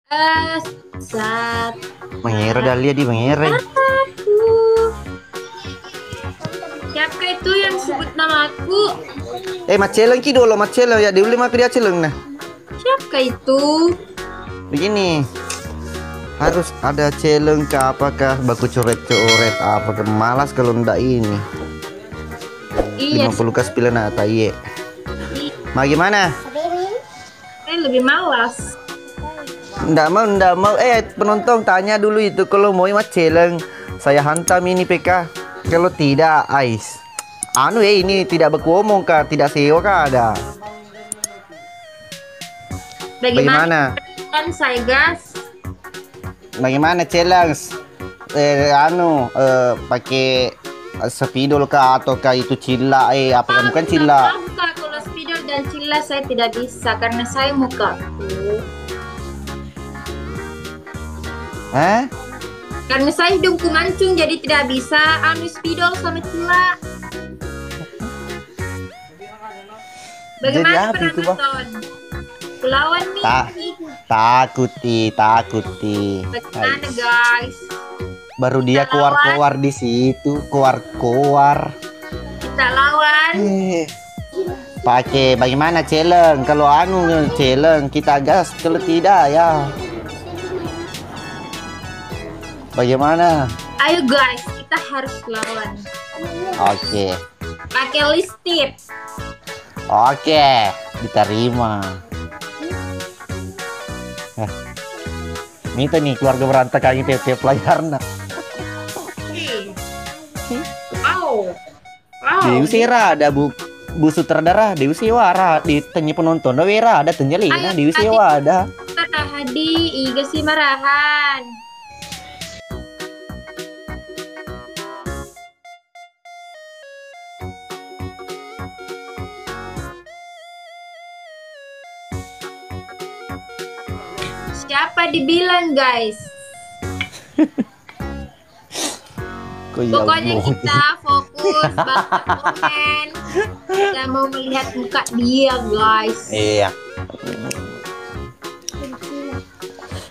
Eh, Sat. Mengira Dahlia di mengira. Aku. Siapa itu yang sebut namaku? Maceleng ki dulu maceleng ya diuli maka dia celeng nah. Siapa itu? Begini. Harus ada celeng ke apakah baku coret-coret apakah malas kalau ndak ini. Iya, 50 kas pilihan nata iya. sih. Bagaimana? Saya lebih malas. Ndak mau penonton tanya dulu itu kalau mau maceleng saya hantam ini PK. Kalau tidak Ais. Ini tidak berkuomong kah? Tidak sewa kah ada? Bagaimana? Kan saya gas. Bagaimana challenge? Pakai spidol kah ataukah itu cilla? Apa bukan cilla? Kak, kalau spidol dan cilla saya tidak bisa karena saya mukaku. Hah? Karena saya hidungku mancung jadi tidak bisa spidol sama cilla. Bagaimana Jadi apa itu, Bang? penonton? Kulawan nih. Takuti. Bagaimana guys? Baru dia Kita lawan. keluar di situ, keluar. Kita lawan. Pakai bagaimana challenge? Kalau challenge kita gas, kalau tidak ya. Bagaimana? Ayo guys, kita harus lawan. Oke, Pakai list tip. diterima. Ini tuh nih keluarga berantakan ini tiap layar nak. Wow. Dewi Sera ada bu sutradara Dewi Sewara di tanya penonton Wera ada tenjelina Dewi Sewa ada. Kata Hadi, iga si marahan. Siapa dibilang guys? Pokoknya kita fokus baca komen. Kita mau melihat muka dia guys. Iya.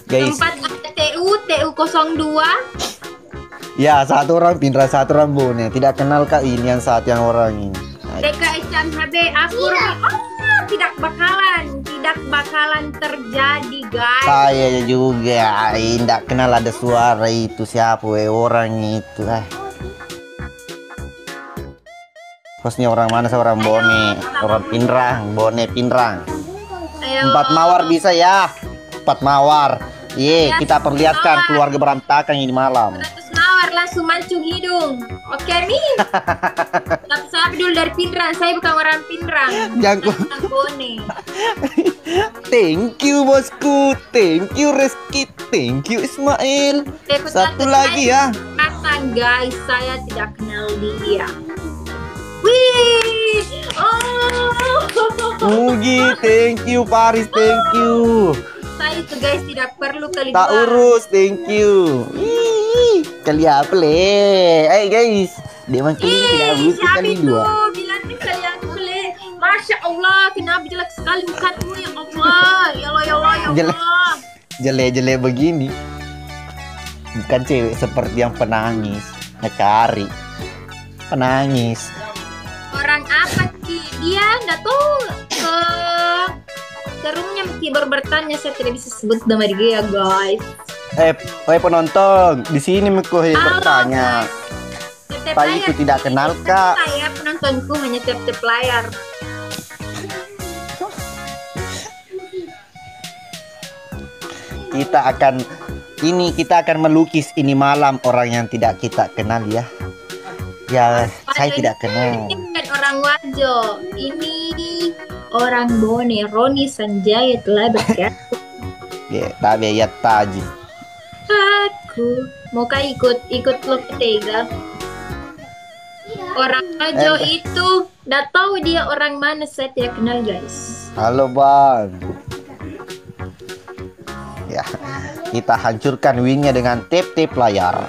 Guys. Tempat ada TU 02. Ya satu orang Pindra satu orang Bone. Tidak kenal kak ini yang orang ini. DKSM HB aku tidak bakalan terjadi guys. Saya juga tidak kenal ada suara itu siapa orang itu. Hostnya orang mana seorang Bone, orang Bone Pindrang. 4 mawar bisa ya, 4 mawar. Kita perlihatkan keluarga berantakan ini malam. 100 mawar langsung mancung hidung. Oke nih. Tapi saya dulu dari Pindrang, saya bukan orang Pindrang. Jangan. Bone. Thank you bosku, thank you Reski, thank you Ismail. Satu lagi ya. Katakan guys, saya tidak kenal dia. Wih, Mugi, thank you Paris, thank you. Saya itu guys tidak perlu kali Tak dua. urus, thank you. Kali apa le? Guys, dia makin tidak butuh kali dua. Bilang nih kalian boleh. Masya Allah, kenapa jelek sekali mukamu ya Allah. Ya Allah. Jelek begini. Bukan cewek seperti yang penangis, ngecari. Penangis. Orang apa sih? Dia nggak tahu ke roomnya mesti baru bertanya, saya tidak bisa sebut nama dia guys. Penonton, di sini Miko bertanya. Saya itu tidak kenal kak. Saya penontonku hanya tap-tap layar. Kita akan melukis ini malam orang yang tidak kita kenal ya. Ya, saya tidak kenal. Ini bukan orang Wajo, ini orang Bone, Roni Sanjaya telah bergabung. Ya, tapi ya taji. Aku mau ikut lo ketiga. Orang Wajo itu, nggak tahu dia orang mana, saya tidak kenal guys. Halo bang. Ya, kita hancurkan wingnya dengan tip layar.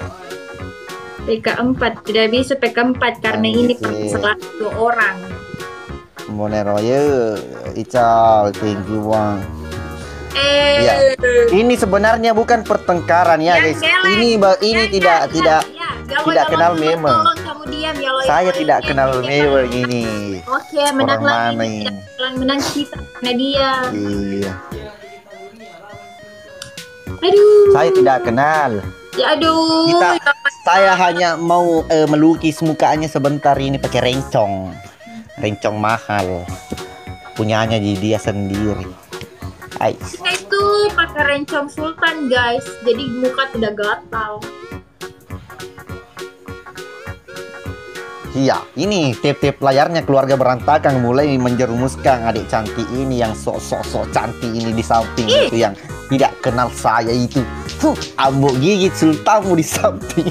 PK4 tidak bisa PK4 karena ini salah 2 orang. Monero ya, Ical, thank you bang. Ya. Ini sebenarnya bukan pertengkaran ya, guys. Ini tidak kenal memang. Saya tidak kenal memang ini. Oke, menang lagi. Menang kita karena dia. Iya. Aduh. Saya tidak kenal. Ya aduh. Saya hanya mau melukis mukanya sebentar ini pakai rencong. Rencong mahal. Punyanya dia sendiri. Kita itu pakai rencong sultan, guys. Jadi muka tidak gatal. Iya, ini tip-tip layarnya keluarga berantakan mulai menjerumuskan adik cantik ini yang sok cantik ini di samping itu yang tidak kenal saya itu. Ambok gigit sultanmu di samping.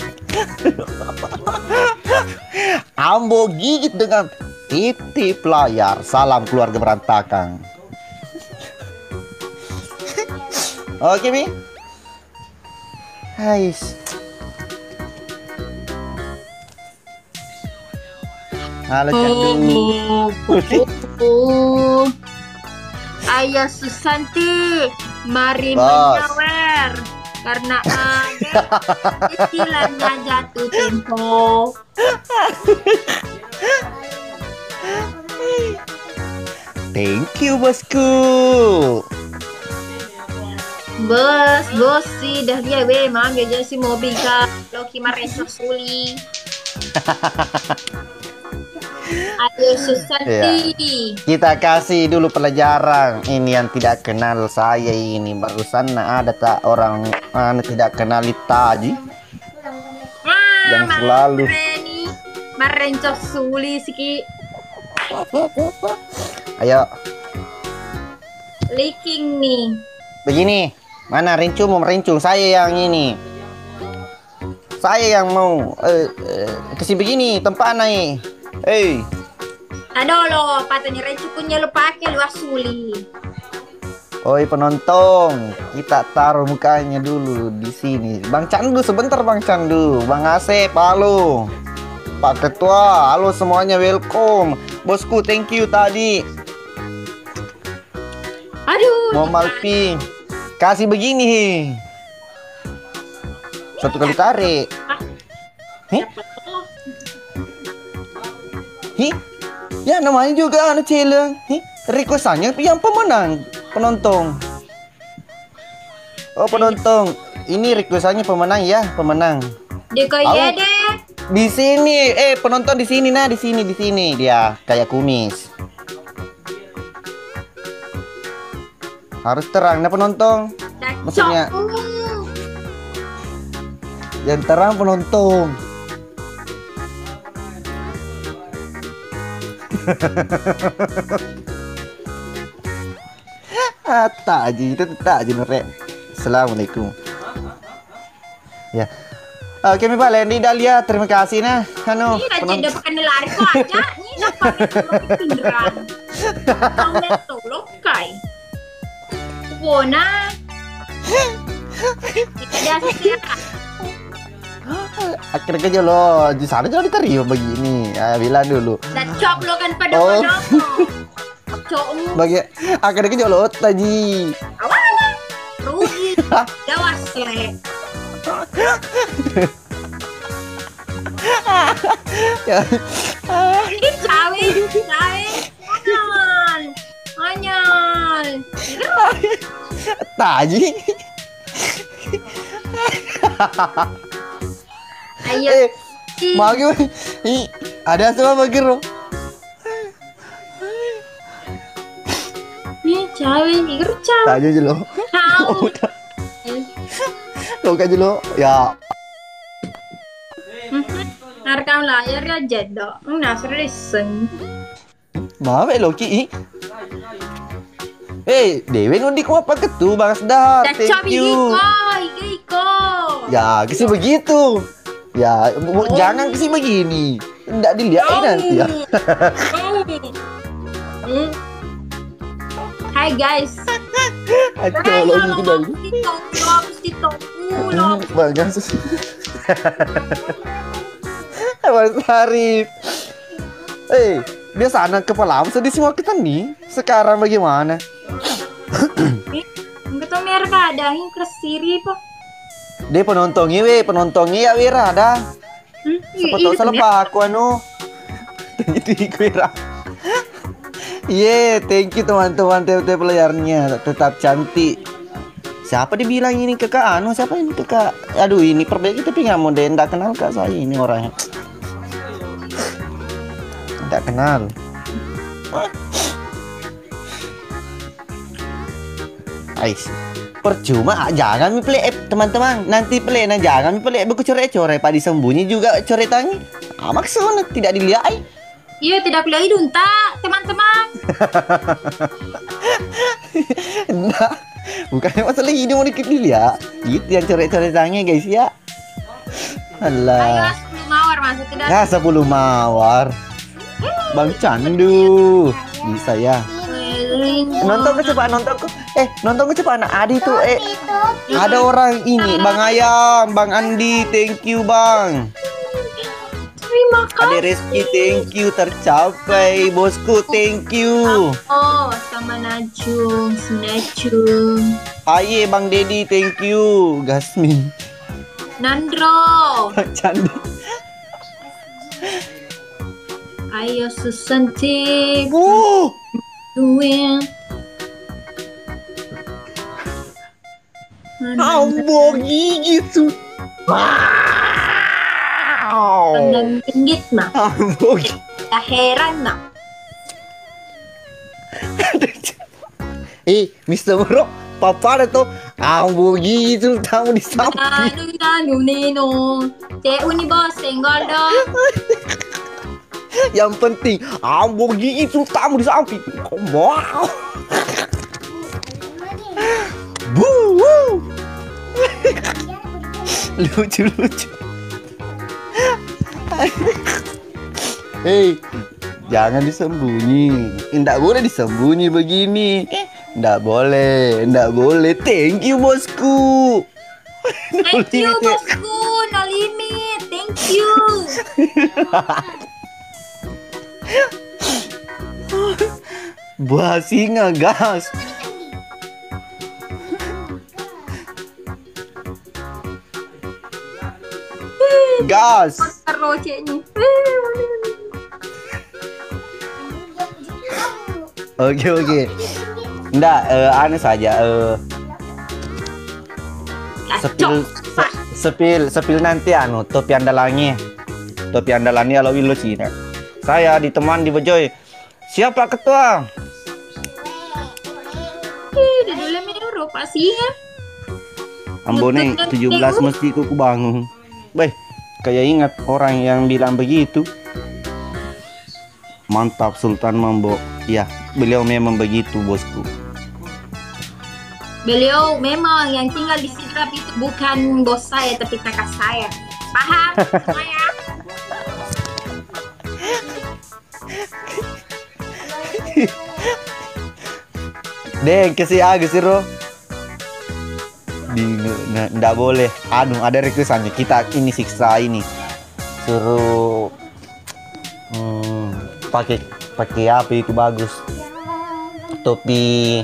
Ambok gigit dengan tip-tip layar. Salam keluarga berantakan. Oke, Mi. Hai. Halo, Candu. Ayah Susanti, mari menyawer karena ada istilahnya jatuh tempo. Thank you, bosku. Bos sih dah dia mam aja si mobil kak lo kemarin suli. Ayo Susanti. Ya. Kita kasih dulu pelajaran ini yang tidak kenal saya ini barusan ada tak orang tidak kenal Taji yang selalu merencok suli siki. Ayo leaking nih begini. Mana Rincu mau merincung? Saya yang ini. Saya yang mau kasih begini tempat naik. Aduh lo, patutnya Rincu punya lo pakai lu asuli. Oi penonton, kita taruh mukanya dulu di sini. Bang Candu sebentar, Bang Candu. Bang Asep, halo. Pak Ketua, halo semuanya, welcome. Bosku, thank you tadi. Aduh. Mau Malpi. Kasih begini. Satu kali tarik. Ya namanya juga anak challenge. Requestannya yang pemenang penonton. Oh penonton. Ini requestannya pemenang ya, pemenang. Dekoya deh. Di sini, penonton di sini nah, di sini dia kayak kumis. Harus terang nah penonton. Maksudnya yang terang penonton. Tak aja Nurek. Assalamualaikum. Ya. Oke, Mi Lendi Dahlia, terima kasih nah. Ini udah pakai lari kok aja. Ini apa pindahan. Kamu tolong kai. Bona. Tidak sih. Akhirnya kerja lo di sana jangan diterima begini. Bilang dulu. Dan cop lo kan pada pada. Copmu. Bagi akhirnya kerja lo tadi. Awalnya rugi. Dawas le. Ya. Ini cawe. Anyal. Tadi. Ayo. Magi ada semua bagi lo. Ini cawe, igor cawe. Tanya aja lo. Lo aja lo. Ya. Narekam layar aja dok. Nasr listen. Maaf Loki. Dewi nudik apa ketu Bang Sedar. Thank you. Iko. Ya, kasih begitu. Ya, jangan kasih begini. Enggak dilihatin nanti ya. Hai guys. Tolong itu dari. Banyak sih. Mas Arif. Biasa anak kepala sedih semua kita nih. Sekarang bagaimana? ada angin kesiri po. Dia penontonnya ya Wira ada. Siapa tahu salah pak aku anu. Itu Wira. Thank you teman-teman TFT playernya, tetap cantik. Siapa dibilang ini kakak anu? Siapa ini kakak? Aduh ini perbaiki tapi nggak mau deh, nggak kenal kak saya ini orangnya. Nggak kenal. Ais, percuma jangan mi play teman-teman. Nanti play nah jangan mi play beku coret-coret pak disembunyi juga coretannya. Maksudnya tidak dilihat. Iya, tidak pilih hidung tak, teman-teman. Enggak, bukannya masalah hidung mau dikit dilihat. Itu yang coret-coretannya guys ya. Alah. Ayo 10 mawar masuk tidak? Ya 10 mawar. Bang Candu. Bisa ya. Nonton ke coba nonton ke coba anak Adi tuh ada orang ini Bang Ayam, Bang Andi, thank you Bang. Terima kasih. Ade Reski, thank you tercapai bosku, thank you. Oh, sama Najung, Sinajung. Aye Bang Dedi, thank you. Gasmin. Nandro. Candi. Ayo Susanti. Duin. Ambo gigi su. Pandang pinggit na. Ambo. Tak heran na. Mr. Bro, papa ada tuh. Ambo gigi su tamu di samping. Aduh, Nino. CU nih bos, senggol dong. Yang penting ambo gigi su tamu di samping. Wow. Lucu. Jangan disembunyi. Nggak boleh disembunyi begini. Nggak boleh. Thank you bosku. Thank you bosku, no limit. Thank you. Buah singa gas. Gas. Rocenya. Oke. Nggak, aneh saja. Sepil nanti anu topi andalannya kalau Willow sih. Saya diteman di Bejoy. Siapa ketua? Dulu menurut pastinya. Ambone 17 mesti kuku bangun. Baik, kayak ingat orang yang bilang begitu. Mantap Sultan Mambo. Ya, beliau memang begitu bosku. Beliau memang yang tinggal di Sidrap itu bukan bos saya tapi kakak saya. Paham semuanya? Deng, kesi Ro. Nggak boleh. Aduh, ada requestannya. Kita ini siksa ini. Suruh pakai apa itu bagus. Topi.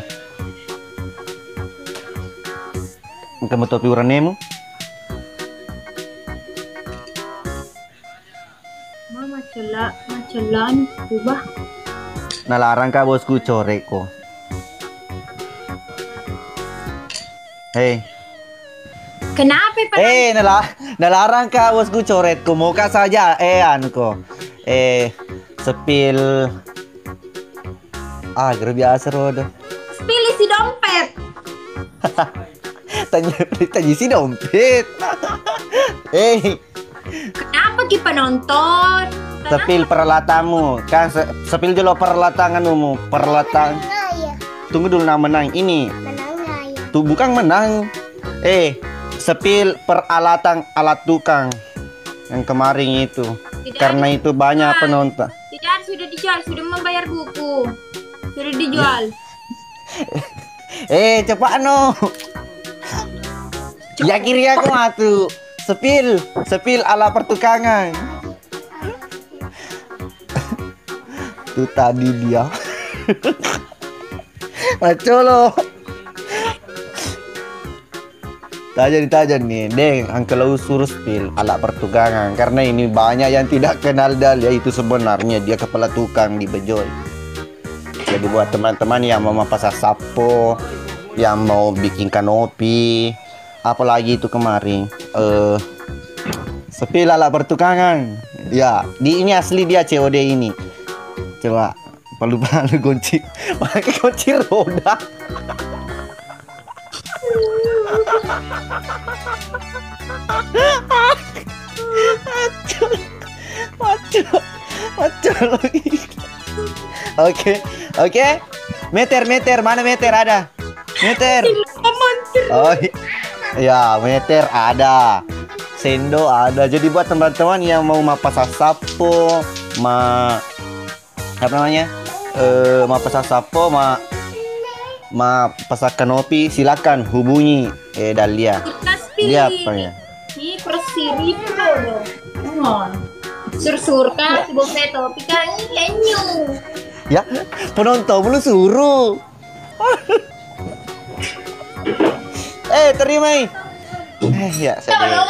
Kamu topi uranemu? Mama celan ubah. Nalarang kah bosku corek kok. Kenapa Pak? Nalarang kah bosku coretku. Muka saja anko. Sepil. Ger biasa rodo. Sepil isi dompet. Tanya si dompet. Kenapa kita nonton? Sepil peralatanmu. Kan sepil dulu peralatanmu. Peralatan. Tunggu dulu nama menang ini. Tuh bukan menang. Sepil peralatan alat tukang yang kemarin itu. Tidak karena ada. Itu banyak penonton. Tidak, sudah dijual, sudah membayar buku. Sudah dijual. Cepat no. Ya kiri aku atuh. Sepil ala pertukangan. Tuh tadi dia. Macolo. Tajan nih, Deng, Uncle suruh spill ala pertukangan karena ini banyak yang tidak kenal Dahlia itu sebenarnya dia kepala tukang di Bejoy. Jadi buat teman-teman yang mau masak sapo, yang mau bikin kanopi, apalagi itu kemarin, spill ala pertukangan. Ya, ini asli dia COD ini. Coba palu-palu kunci, pakai kunci roda. Macam lagi. Oke. Meter, mana meter ada? Meter. Oh, ya meter ada. Sendo ada. Jadi buat teman-teman yang mau masak sapo, apa namanya? Masak sapo, pasak kanopi, silakan hubungi Dahlia. Dia apa ya? Ini persirip loh. Sur-sur kan si Bopeto, pika ini Ya, penonton belum suruh. Terima. Ya, saya.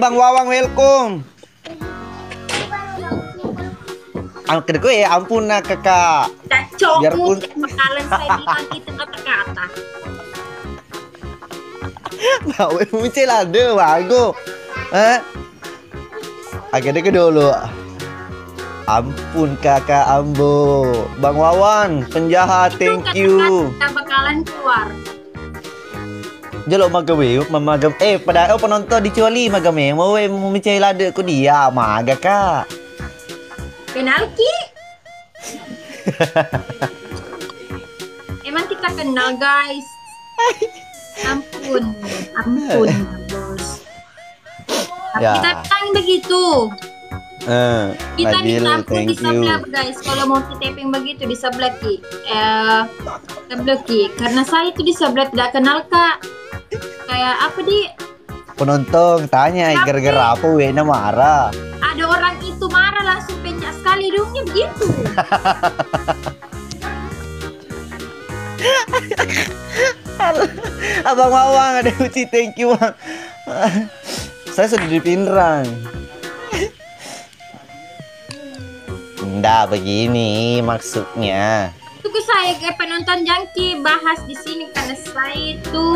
Bang Wawang welcome. Kedua ya ampun nak kakak. Biarpun bakalan saya bilang itu kata-kata. Mau muncul ada bago. Agak dulu. Ampun kakak Ambo. Bang Wawan penjahat, thank you. Kita bakalan keluar. Jelo magame, pada penonton dicuali magame. Mau muncul ada ku dia maga kak. Penalti. Emang kita kenal guys. Ampun bos. Ya. Kita tanya begitu. Kita Nadil, di sebelah guys. Kalau mau kita taping begitu di sebelah ki. Sebelah ki. Karena saya itu di sebelah tidak kenal kak. Kayak apa di? Penonton tanya gara-gara apa Wena marah. Ada orang itu marah langsung penyak sekali hidungnya begitu. Abang Mawang ada uci, thank you bang. Saya sudah di Pinrang. Nggak begini maksudnya. Tunggu saya kayak penonton jangki bahas di sini karena saya itu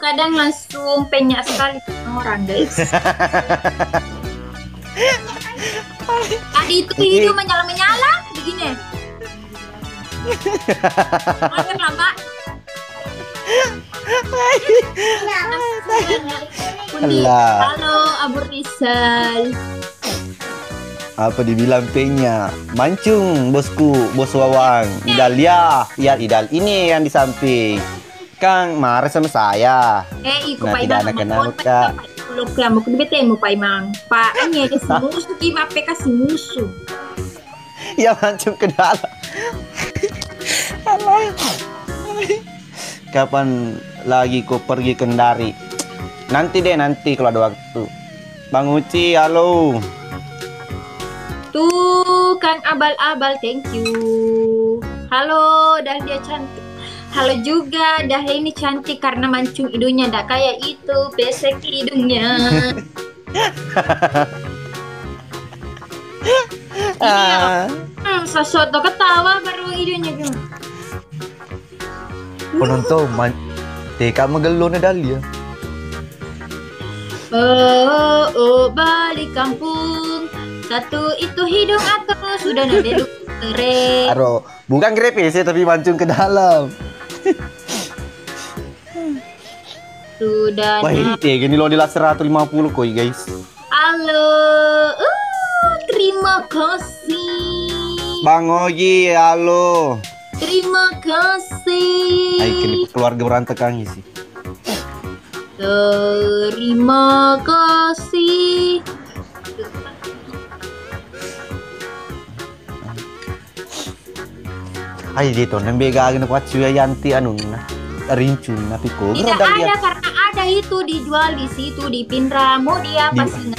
kadang langsung penyak sekali sama orang guys. Tadi itu hidung menyala-menyala begini. Makan lah mbak. Halo Abu Rizal. Apa dibilang penya? Mancung bosku, bos Wawang. Dahlia, ya Idal ini yang di samping. Kang marah sama saya. Ikut nah, tidak anak kenal kak. Kalau kamu kudu betemu Pak Imam. Pak anya kasih musuh ki mape kasih musuh. Ya mancung ke dalam. Kapan lagi kau pergi Kendari? Nanti kalau ada waktu. Bang Uci, halo. Tuh, Kang Abal-abal, thank you. Halo, Dahlia cantik. Halo juga, Dahlia ini cantik karena mancung hidungnya ndak kayak itu, pesek hidungnya. Sesuatu ketawa baru hidungnya gimana? Penonton, teka mengelon Dahlia. Balik kampung. Satu itu hidung atau sudah ada keren. Aro, bukan grepe sih tapi mancung ke dalam. Sudah. Wah, gini lo di 150 koi guys. Halo, terima kasih. Bang Ogi, halo. Terima kasih. Ayo kini keluarga berantakan sih. Terima kasih. Ay dito nambegagin na kwatsuya yanti anun na rincun na piko. Tidak ada karena ada itu dijual di situ di Pinrang. Mau dia pasti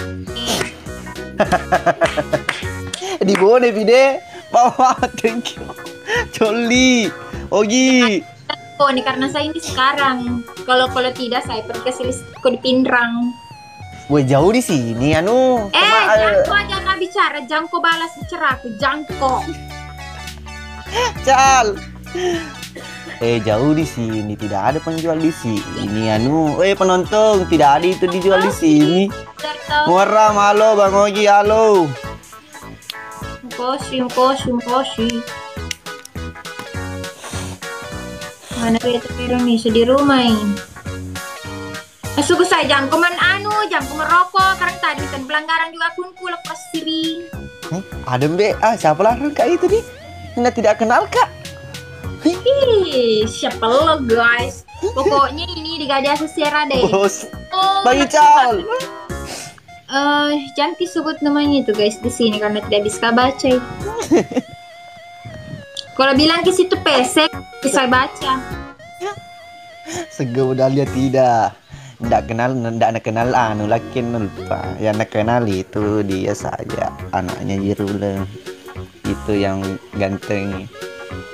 di bone vide. Bawa thank you. Jolly. Ogi. Oh, ini karena saya ini sekarang. Kalau tidak saya pergi ke Silisco di Pinrang. Gue jauh di sini anu. Jangko aja nggak bicara, Jangko balas bicara aku, Jangko. Cal. Jauh di sini, tidak ada penjual di sini anu. Penonton, tidak ada itu dijual di sini. Murah, halo Bang Ogi, halo. Kosi. Mana beta Indonesia di rumah ini. Suku saya Jangko Jangko merokok karena tadi kan pelanggaran juga akunku lepas siri. Ada siapa lah kak itu nih? Anda tidak kenal kak? Siapa lo guys? Pokoknya ini digadah sesera deh. Bos. Bagi Cal. Jangan disebut namanya itu guys di sini karena tidak bisa baca. Kalau bilang ke situ pesek bisa baca. Segera lihat tidak. Ndak kenal anu laki lupa. Yang nak kenal itu dia saja, anaknya Jirule. Itu yang ganteng.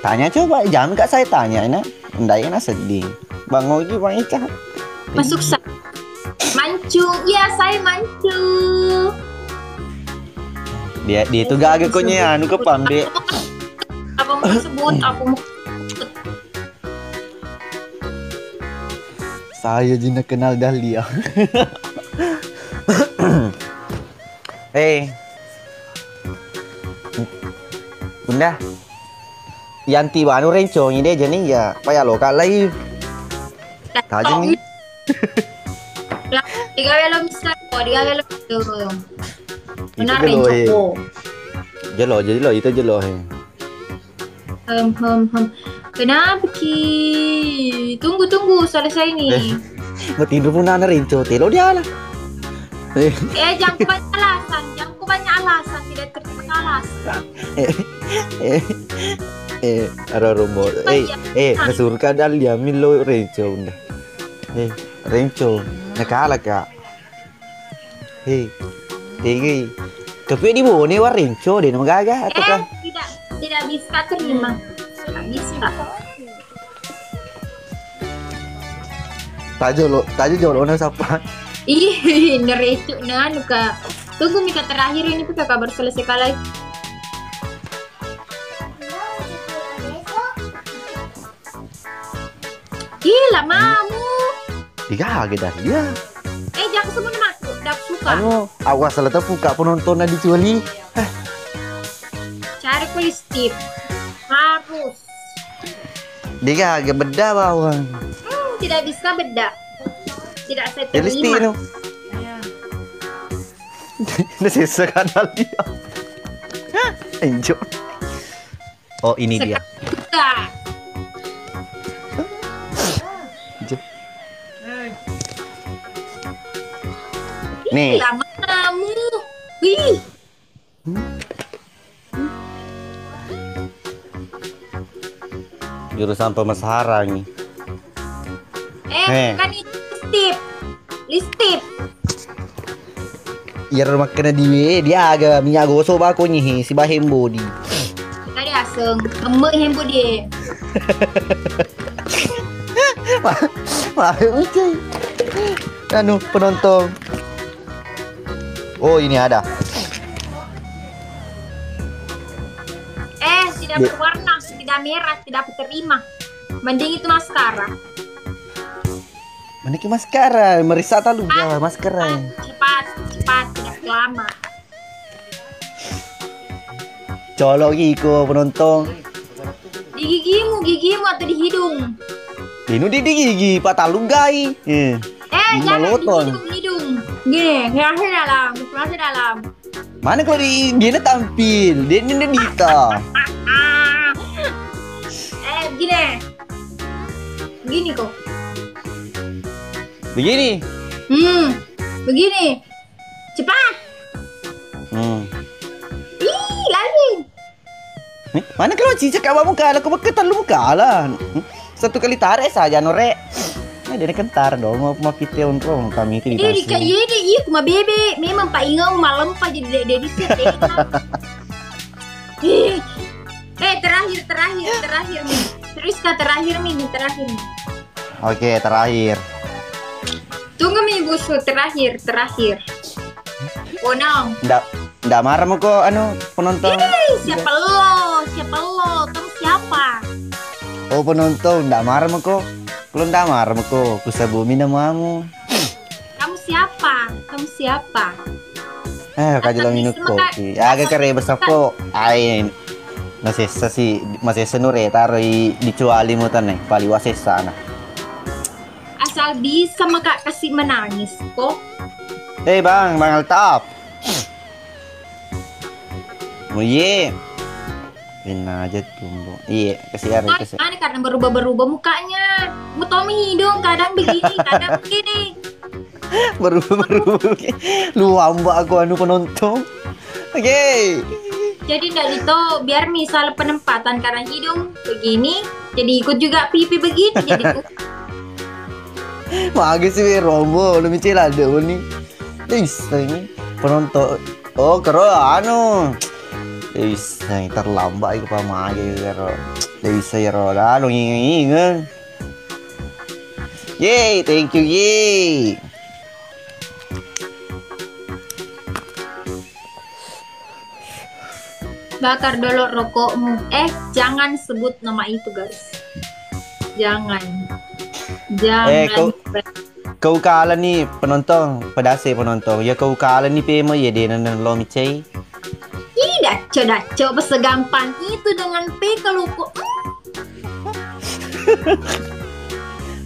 Tanya coba, jangan kak saya tanya ini. Ndak enak sedih. Bang Ogi, Bang Ica. Masuk sa. Mancu, iya saya mancu. Dia itu gak agak konya anu ke pambe. Apa mau sebut? Aku mau saya jina kenal Dahlia. Bunda. Yanti banu renco ini dia jadi ya. Paya lo kak live. Kaji nih. Tiga belum itu. Benar Itu renco. Jelo itu jelo. Kenapa Ki? Tunggu selesai nih. Mau tidur pun ada rinco, telo dia lah. Jangan banyak alasan, tidak terima alasan. Ada rumor. Nasurka dal dia milo rinco bunda. Rinco, nakala kak. Tapi di bone war rinco deh, nama gaga atau kah? Tidak bisa terima. Tidak bisa. Tajo jolo na siapa? Ih, nerecu nanu kak. Tunggu mika terakhir ini tuh kabar selesai kalai. Gila mamu. Tiga dah dia. Jangan semua masuk, dak suka. Awas salah buka penonton na dijuali. Cari kulis tip. Harus. Dia agak beda bawang. Tidak bisa beda. Tidak saya Listi terima. Nasi sekadar dia. Enjoy. Oh ini dia. Nih. Lamamu. Wih. Jurusan pemasaran nih. Bukan itu listip. Ya rumah kena dia agak minyak gosok baku nih si bahembo di. Tadi aseng emek hembo dia. Wah, oke. Anu penonton. Oh ini ada. Tidak berwarna, tidak merah, tidak terima. Mending itu maskara. Mana ke maskara? Merisata lu ya maskara. Cepat, tidak lama. Colok iko penonton. Di gigimu atau di hidung? Ini di gigi, patah lu gai. Jangan di hidung. Gini, masih dalam. Mana kalau di gini tampil, dia ini Dita. Begini kok. Begini. Begini. Cepat. Lari. Mana kalau cicak awak muka, aku beketan lu muka lah. Satu kali tarik saja norek. Dia kentar dong, mau pite untuk kami itu dikasih. Iya, kuma bebe. Memang pak ingau malam pak jadi dari situ. Terakhir nih. Terus kata terakhir nih, terakhir nih. Oke, terakhir. Tunggu nih Busu, terakhir. Oh no. Nggak marah mo ko, penonton. Siapa lo? Kamu siapa? Oh, penonton, nggak marah mo ko. Kalau nggak marah mo ko, kusabumi namamu. Kamu siapa? Kaji lang minum kopi. Agak kere besar ko. Ay, masih senure taruh dicuali mo tan paliwase sana. Asal bisa maka kasih menangis kok. Bang Altaf. Oh iya. Enak aja tumbuh. Iya, kasih. Ini karena berubah mukanya. Mutomi hidung kadang begini, kadang begini. Berubah. Lu hamba aku penonton. Oke. Jadi enggak itu biar misal penempatan karena hidung begini, jadi ikut juga pipi begini jadi Mage sih rombo, lebih cila ada nih. Ini penonton. Oh, kero terlambat itu pamage kero. Bisa ya roda lo ingin. Yay, thank you ye. Bakar dulu rokokmu. Jangan sebut nama itu guys. Jangan. Kau kalah nih penonton, pedase penonton. Ya kau kalah nih pema ya dia nan lo micai. Ih, daco segampang itu dengan P kalau kok.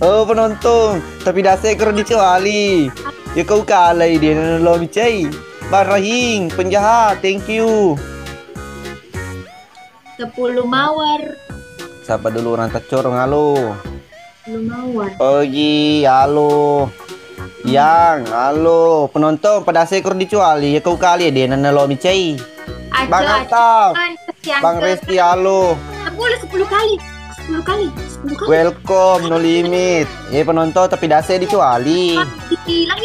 Oh penonton, tapi dase kero dicuali. Ya kau kalah dia nan lo micai. Barahing penjahat, thank you. 10 mawar. Siapa dulu orang tecorong halo. 10 mawar. Ogi, halo. Halo. Penonton pada sekor dicuali ya kau kali ya dia nana lo micai. Bang Altaf. Bang Resti, halo. 10 kali. Welcome, no limit. Penonton tapi dase dicuali. Hilang.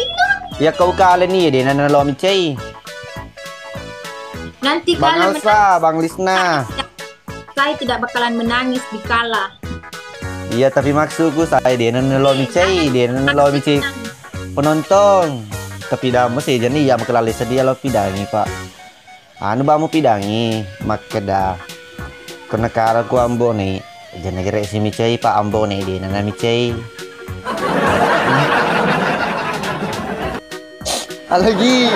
Ya kau kali nih dia nana lo micai. Nanti Bang Alsa, Bang Lisna. Saya tidak bakalan menangis dikala. Iya, tapi maksudku saya dia nelo micai, penonton. Tapi dah mesti jadi ya makelali sedia lo pidangi, Pak. Bamu pidangi, makeda. Karena kara ku ambo nih. Jangan kira si micai Pak ambo nih dia nana micai. Lagi.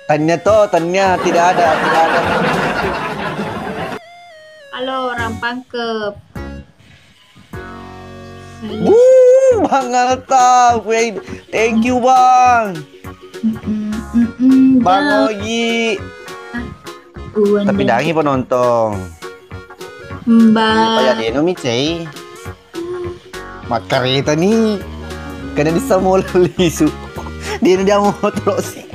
Tanya tidak ada. Halo, Rampangkep. Bang Altaf, thank you Bang. Bang Ogi. Tapi dangi penonton. Mbak. Kayak dia no micai. Makarita nih. Karena bisa mau lisu. Dia mau terus.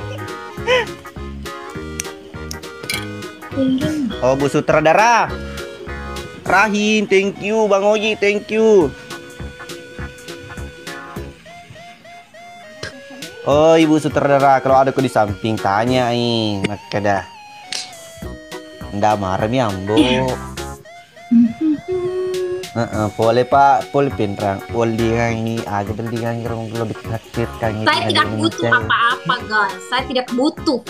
Oh, Bu Sutradara. Rahim, thank you. Bang Oji, thank you. Oh, Ibu Sutradara, kalau ada di samping tanya nih, maka dah. Nggak marah nih ambo. Boleh Pak, boleh pinrang. Boleh ini aja dengan lebih kreatif kan. Saya tidak butuh apa-apa guys. Saya tidak butuh.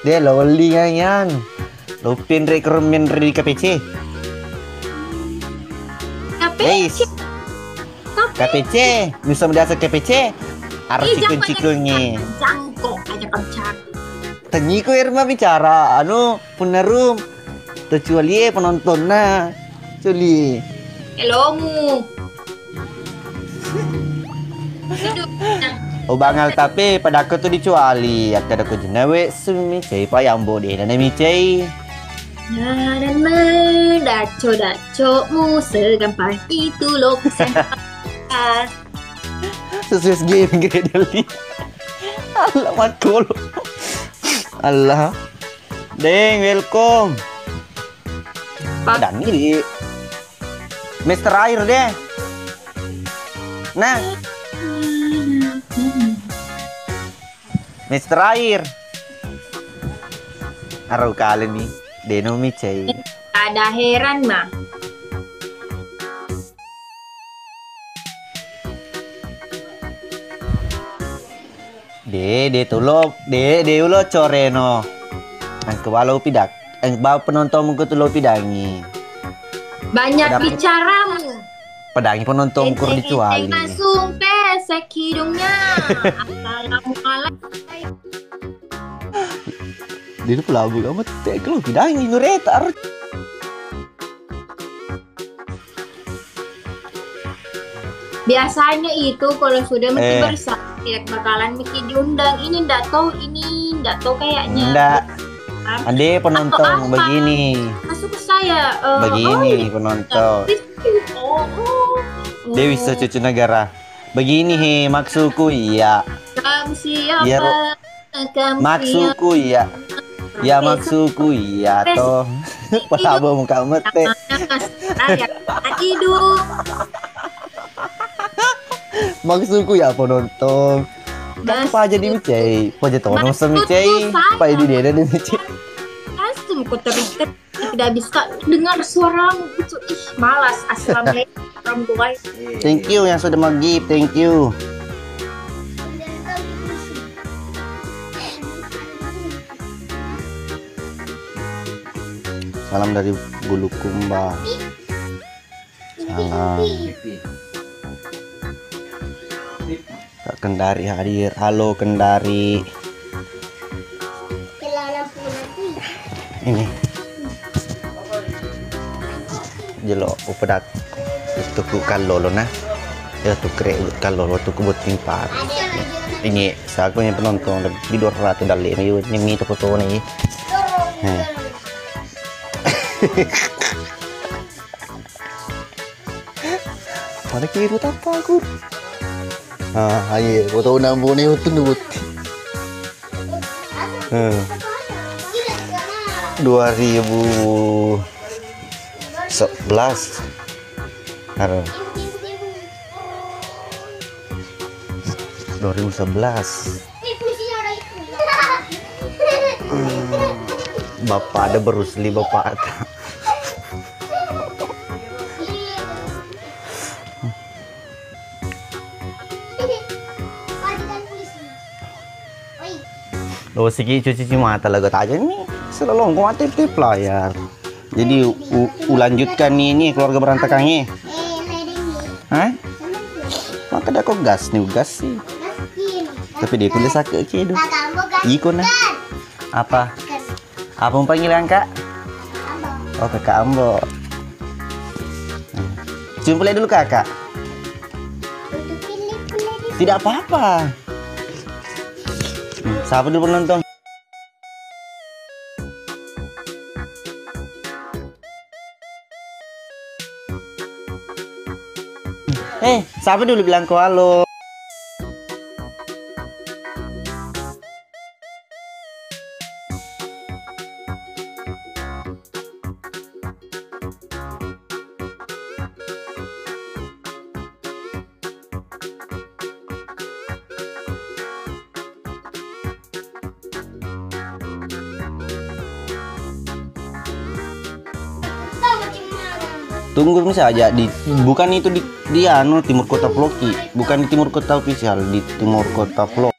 Dia loli yan. Lupin rekrutmen dari KPC. KPC, bisa mendasar KPC. Harus cikun-cikunnya. Jangkok aja kocak. Tanyi ko Irma bicara, penerum. Tercuali penonton na. Culi. Hellomu. Oh Bang Altaf pada aku tuh dicuali. Ada aku jenawe sumi cai pa yang bode dan micai. Daco-dacomu segampang itu loh. Sesuai game gredeli. Allah makul. Allah. Deng, welcome. Dan ini Mister Air deh. Nah. Match terakhir. Aru kali nih. Deno Micei. Ada heran mah. De ulo coreno. Ang kewalau pidak. Ang bawa penonton mungkin tuh lo pidangi. Banyak bicaramu. Pedangi penonton kur dicuali. Langsung pesek hidungnya. Assalamualaikum. Dia pelabu kamu tek lo pidangi nguretar. Biasanya itu kalau sudah mesti bersama tidak bakalan mesti diundang. Ini ndak tahu kayaknya. Ndak. Ade penonton begini. Masuk ke saya. Begini penonton. Dewi secucu negara. Begini he maksudku iya. Kamu siapa? Ya, maksudku iya. Ya maksudku iya toh. Pelabo muka mete. Tidur. Maksudku ya penonton. Apa aja di Micei? Pojok tono semicei. Apa ini dia di Micei? Langsung kau terikat tidak bisa dengar suaramu itu. Ih malas. Assalamualaikum warahmatullahi. Thank you yang sudah mag-give. Thank you. Salam dari Bulukumba. Salam. Kak Kendari hadir. Halo Kendari. Ini. Jelo upedat. Tuku kalolo na. Ya tuh kre kalolo tuh kubut timpat. Ini saya punya penonton di 200 dali ini mito foto nih. Mana kiri apa aku? Ayo, foto nampu nih utun debut. 2011. Halo. 2011. Bapak ada Bruce Lee bapak ada. Lo segi cuci mata lagu aja nih selalu ngomong tip layar. Jadi lanjutkan ini keluarga berantakannya. Hah? Maka ada kok gas sih. Tapi dia kuliah sakit kedo. Ikon nah. Apa? Apa panggilan kak? Oh kakak Ambo. Cium pelai dulu kakak. Tidak apa-apa. Siapa dulu penonton? Siapa dulu bilang ko halo? Tunggu saja bukan itu di anu Timur Kota Vlogi, bukan di Timur Kota official, di Timur Kota Vlog.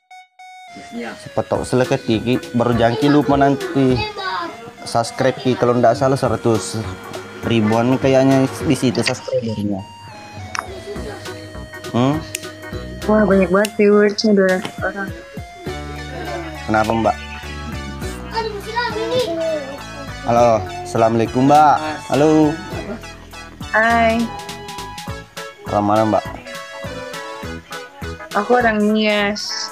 Sepetok seleketi baru jangki lupa nanti subscribe ki kalau ndak salah 100 ribuan kayaknya di situ subscribernya. Wah banyak banget viewersnya 200 orang. Kenapa Mbak? Halo, assalamualaikum Mbak. Halo. Hai. Orang mana Mbak? Aku orang Nias.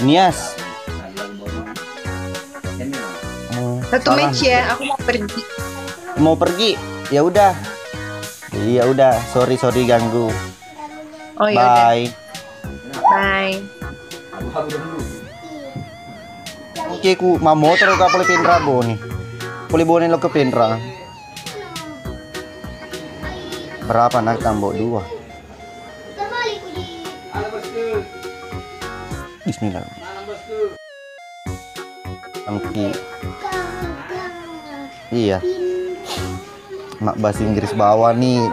Nias. Satu match ya, aku mau pergi. Mau pergi? Ya udah. Iya udah, sorry ganggu. Oh ya udah. Bye. Oke ku mau motor ka poli Pendra boni. Poli boni lo ke Pendra. Berapa nak tambah 2? Bismillah. Amki. Iya. Mak bahasa Inggris bawah nih.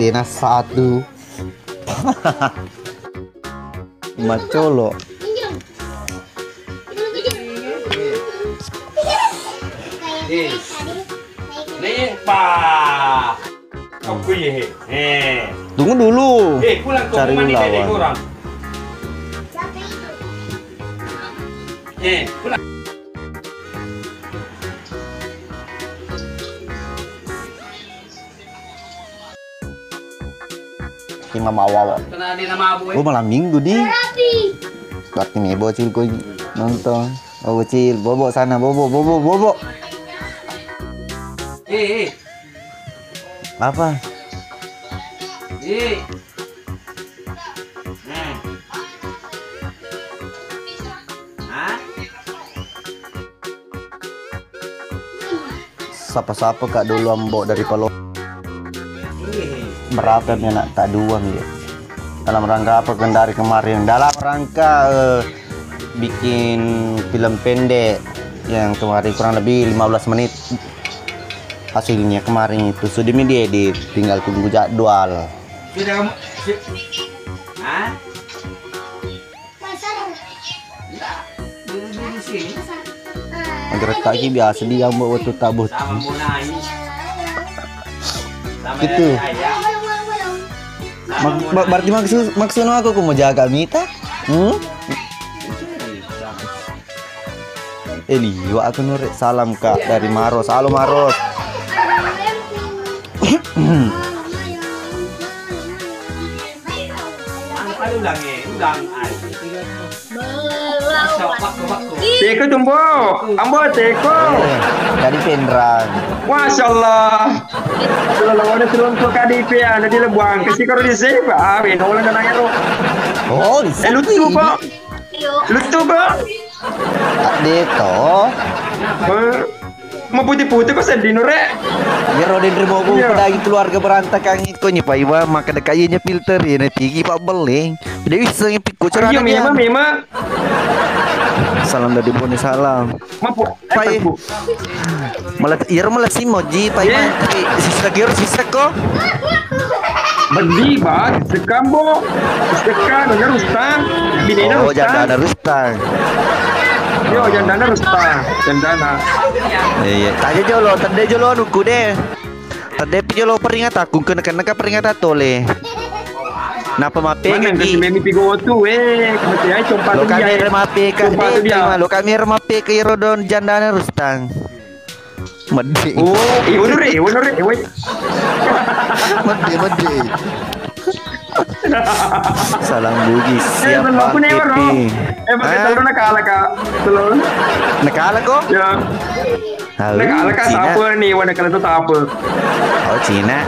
Denas 1. Macolo. Tunggu dulu. Cari dulu lawan. Pulang. Lima bawa. Oh malam minggu di. Berarti nih bocil kau nonton. Oh bocil, bobo sana, bobo. Apa? Sapa-sapa kak dulu ambo dari Palo. Berapa nih nak tak dua nih? Dalam rangka apa kendari kemarin? Dalam rangka bikin film pendek yang kemarin kurang lebih 15 menit. Hasilnya kemarin itu sudah diedit, tinggal tunggu jadwal. Sudah kamu? Hah? Di sini. Agar kaki biasa dia mau waktu tabut. Gitu. Berarti maksudnya aku mau jaga Mita? Elio aku nurek salam kak dari Maros. Halo Maros. Teko tumbo, ambo teko. Dari Pendrang. Masya Allah. Kalau ada selontok KDP ada di Lebuang, kasih karo di sini pak. Amin, orang kan nangero. Oh, lutu pak. Lutu pak. Deto. Mau putih-putih kok sedih nurek. Ya rode dremo aku pedagi keluarga berantakan itu nya Pak Iwa maka dekayanya filter ya tinggi Pak Beleng. Udah bisa ngepik kucur anak ya. Memang. Salam dari Bone salam. Mampu. Pak malah malah si moji Pak Iwa. Sisa gear sisa kok. Beli bat sekambo. Sekan ada Rustam. Binena Rustam. Oh jadi ada Rustam. Yo jandana Rustam. Jandana. Iya, tanya jolo, tanda jolo nuku deh. Tanda jolo peringat aku kena peringat tole. Napa mape ngaki? Mana pigo tu kemati ay compa lo kamera mape ka lo kamera mape ka irodon jandana Rustang. Mede. Oh, iwonore, woi. Mede. Salam bugis siap Pipi. Betul nakala ka. Betul. Nakala ko? Ya. Nakala ka sa apa nih? Wala kala to apa? Oh, Cina.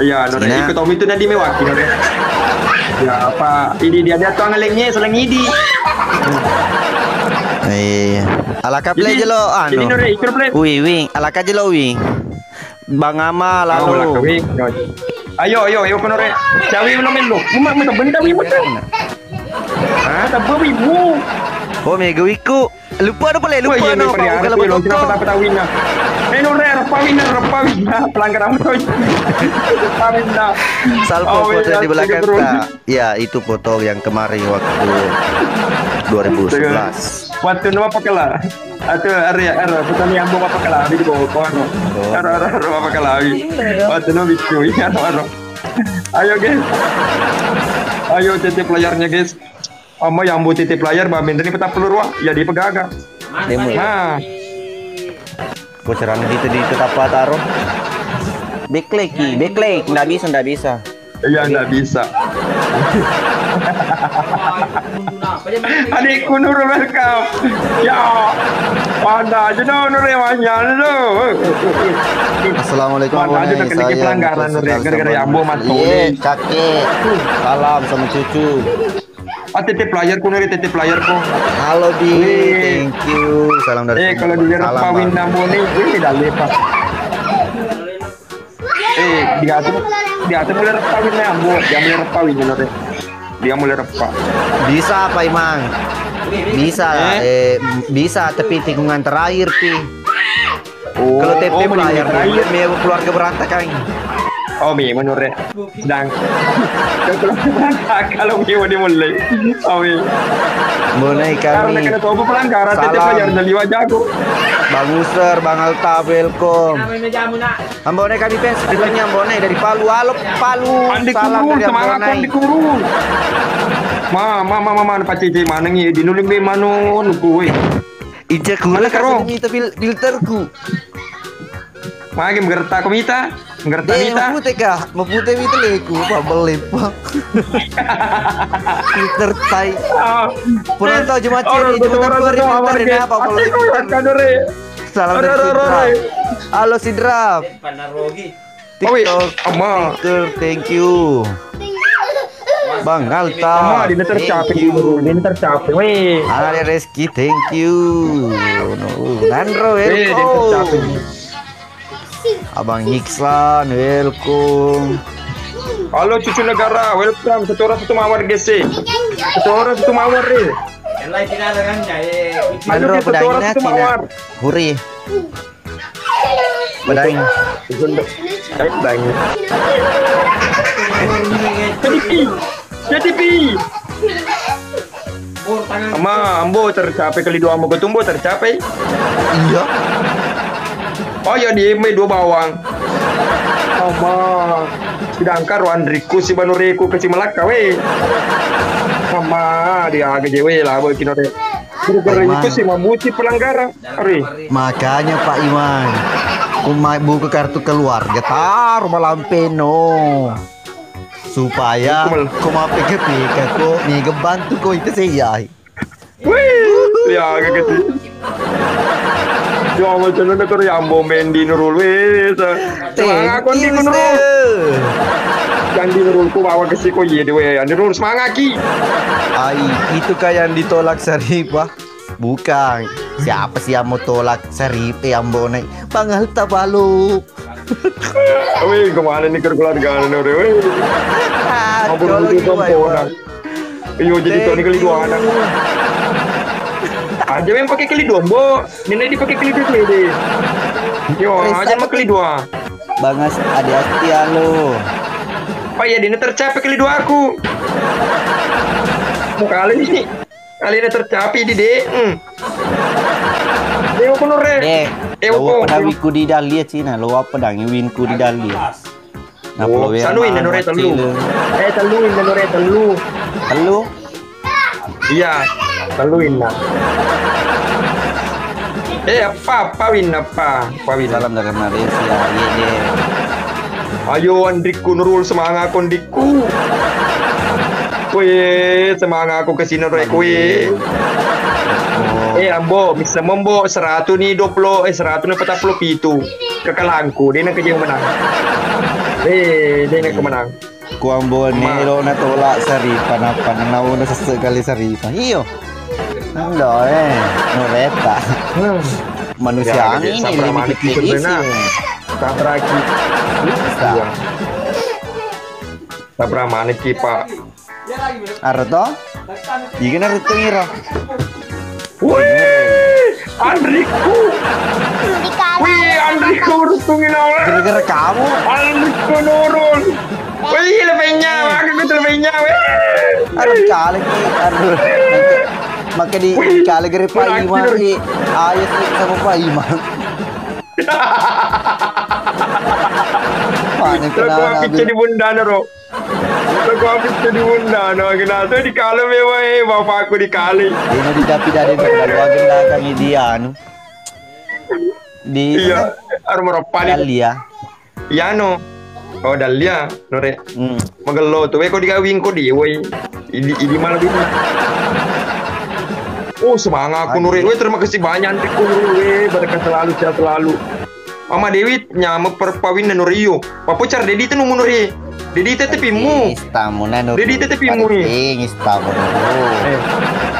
Ya, nore ikut Tom itu tadi mewakili nore. Ya apa? Ini dia tuh ngelengnya selang ini. Iya. Alaka play je lo anu. Ini nore ikut play. Wing. Alaka je lo wing. Bang Ama lalu. Ayo nore. Cawi belum melu. Mumak muka benda wi betul. Ah, tak ibu. Oh, mega wiku. Lupa no. Kalau belum kita wina. Nore rapawina. Pelanggaran betul. Rapawina. Salvo foto di belakang tak. Ya, itu foto yang kemarin waktu 2011. Waktu nama pakala. Atau area foto yang bawa pakala di bawah kono. Area apa pakala. Waktu nama itu ya kono. Ayo guys. Ayo titip layarnya guys. Ama yang buat titip layar bamin ini peta pelur wah ya di pegaga. Nah. Bocoran itu apa taruh? Backlick, nggak bisa. Iya nggak bisa. Adikku Nur welcome. Ya, pada aja dong Nur wanya Assalamualaikum warahmatullahi wabarakatuh. Pelanggaran Nur gara-gara yang mau mantu. Kakek. Salam sama cucu. Titip layar ku Nur titip layar ku. Halo Bi, thank you. Salam dari kalau di Pawin Namone ini tidak lepas. Dia tuh mulai repawin ya, Ambo. Dia mulai repawin Nore. Dia mulai repa. Bisa apa Imang? Bisa, bisa tapi tikungan terakhir pi. Kalau TP player terakhir keluarga berantakan. Oh mi menurut sedang kalau mi mau dimulai. Oh mi. Mulai Karena kami. kena coba pelanggaran TP player dan liwa jago. Bang User, Bang Alta, welcome. Ambone kami fans, videonya Ambone dari Palu. Halo Palu. Andi Salam kurung, dari semangat Ambone. Andi kurung. Mama, Pak Cici mana ngi dinuling be mano nuku we. Ijek Mana mana karo? kasih minta filterku. Magi mengerta komita, mengerta mita. Mapute kah? Mapute minta leku, pabelip. Filter tai. Pulang tahu cuma ciri di filter ini apa pabelip. Salam dari Sidra. Halo Sidra. TikTok, thank you. Bang Alta, Dina tercapai, Dina tercapai, weh. Ada Reski, thank you. Nandro, Dina welcome. tercapai. Abang Iksan, welcome. Halo cucu negara, welcome. Satu orang satu mawar gese. Satu orang satu mawar re. Nandro, Satu orang pedangnya satu kina. mawar. Huri. Pedang. Pedang. Jadi pi. Ama, ambo tercapai kali dua ambo ketumbo tercapai. Iya. Oh ya di me dua bawang. Ama, sedangkan Wandriku si Banureku ke Cimalaka we. Ama dia agak jewe lah boy kino deh. Gara-gara itu si mamusi pelanggaran. Ari. Makanya Pak Iman, buka kartu keluarga taruh malam peno supaya kau mau pikir-pikir kok nih bantu kau itu saya. Wih, ya agak kecil. Ya macam mana kau yang mau main di Nurul wes. Semangat kau di Nurul. Yang di Nurul kau bawa ke si kau ye dewe. Yang di Nurul semangat ki. Itu kayak yang ditolak Saripah. Bukan. Siapa sih yang mau tolak Saripah yang bonek? Bang Alta Palu. Wih, kemana nih keluarga Nurul? Wih, mau berbudi sempurna. Iyo jadi tahun kali dua anak. Aja yang pakai kali dua, Bo. Nilai dipakai kali dua deh. Yo, aja mah kali dua. Bangas hati-hati ya lo. Oh iya, ini tercapai kali dua aku. Mau kali ini ini tercapai di deh. Ewo penuh re. Lo pada wiku di dalia Cina, lo apa dang winku di dalia. Nah, Oh, saluin dan ore telu. Teluin dan ore telu. Telu. Iya, teluin lah. Apa win apa? Apa win? Salam dari Malaysia. Iya deh. Ayo Andriku Nurul semangat kondiku. Kue semangat aku ke sini rek kue. Ambo bisa membo 120 140 itu kekalangku dia nak kerja yang menang. Dia nak kemenang. Kuang bonero na tolak Saripah apa nau na sesekali Saripah. Iyo. Ando Noreta. Manusia angin ini lebih isi. Sabraki. Sabramane ki Pak. Arto? Ikan Arto ngira. Wih, Andriku. Wih, Andriku rutungin awal. Gara-gara kamu. Andriku Nurul. Wih, lebihnya, aku lebihnya. Aduh kali ki, aduh. Maka di kali gara Pak Iman ki, ayah sama Pak Iman. Mana Aku habis jadi bunda naro. Aku habis jadi bunda naro. Kenapa di kali mewah bapakku di kali. Ini di tapi dari kalau agenda kami dia anu. Di Iya, harus merapal. Dalia. Iya no. Oh Dalia, nore. Magelo tuh, kok digawin kok dia, woi. Ini malah bina. Oh semangat aku nore, woi terima kasih banyak antiku nore, berkah selalu sehat selalu. Mama Dewi nyamak perpawin dan Norio. Papu car Dedi itu nunggu Nori. Dedi itu tepimu. Istamu na Dedi itu tepimu nih. Istamu.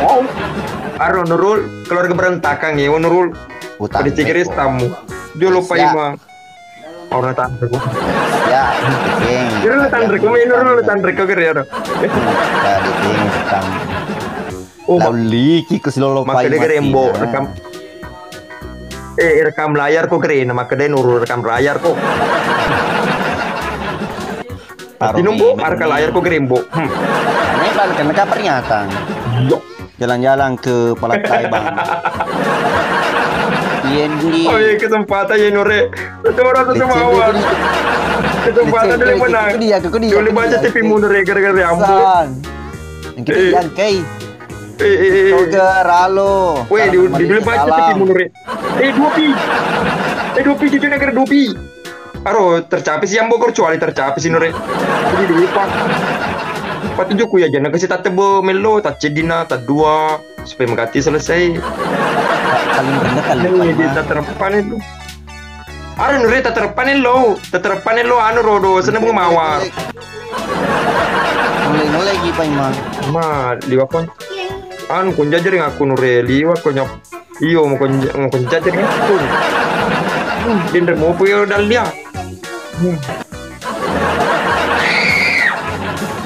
Oh. Aro Nurul keluarga berantakan ya Nurul. Pada cikiris tamu. Dia lupa ima. Orang tandrek. Ya, King. Kira tandrek, main lu tandrek kok kira. Jadi King sedang Oh, lauli kikus lolo pai. makanya rembo rekam. Rekam layar kok keren, makanya nurul rekam layar kok. Tinumbo, marka layar kok rembo. Ini balikan ke peringatan. Jalan-jalan ke Palatai Bang. Yendi. Oh iya kesempatan ya Nure. Itu orang tuh mawar. Kesempatan dari menang. Itu dia. Boleh baca TV Nure gara-gara ambo. Yang kita yang kei. Toger, halo. Weh, boleh baca TV Nure. 2 pi jujur negara 2 pi. Aro tercapai sih ambo kecuali tercapai sih Nure. Jadi dilipat. Patujuku ya jangan kasih tak tebo melo tak cedina tak dua supaya mengganti selesai. Paling rendah kali. Ini di terpanen itu. Ada Nure terpanen lo anu rodo seneng mawar. Mulai lagi Pak Imam. Ma liwa kon. Anu kon jajaring aku Nure liwa kon nyop. Iyo mau kon jajaring aku. Dinner mau puyo dal dia.